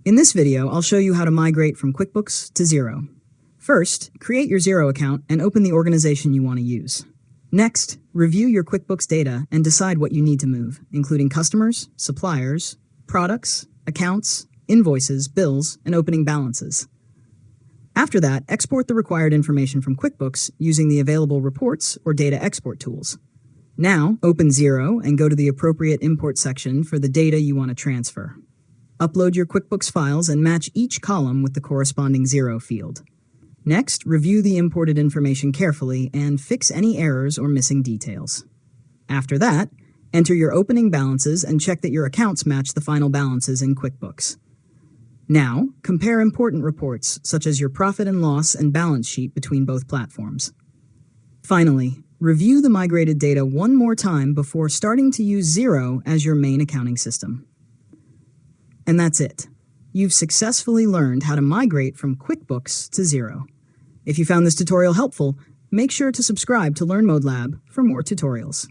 In this video, I'll show you how to migrate from QuickBooks to Xero. First, create your Xero account and open the organization you want to use. Next, review your QuickBooks data and decide what you need to move, including customers, suppliers, products, accounts, invoices, bills, and opening balances. After that, export the required information from QuickBooks using the available reports or data export tools. Now, open Xero and go to the appropriate import section for the data you want to transfer. Upload your QuickBooks files and match each column with the corresponding Xero field. Next, review the imported information carefully and fix any errors or missing details. After that, enter your opening balances and check that your accounts match the final balances in QuickBooks. Now, compare important reports such as your profit and loss and balance sheet between both platforms. Finally, review the migrated data one more time before starting to use Xero as your main accounting system. And that's it. You've successfully learned how to migrate from QuickBooks to Xero. If you found this tutorial helpful, make sure to subscribe to Learn Mode Lab for more tutorials.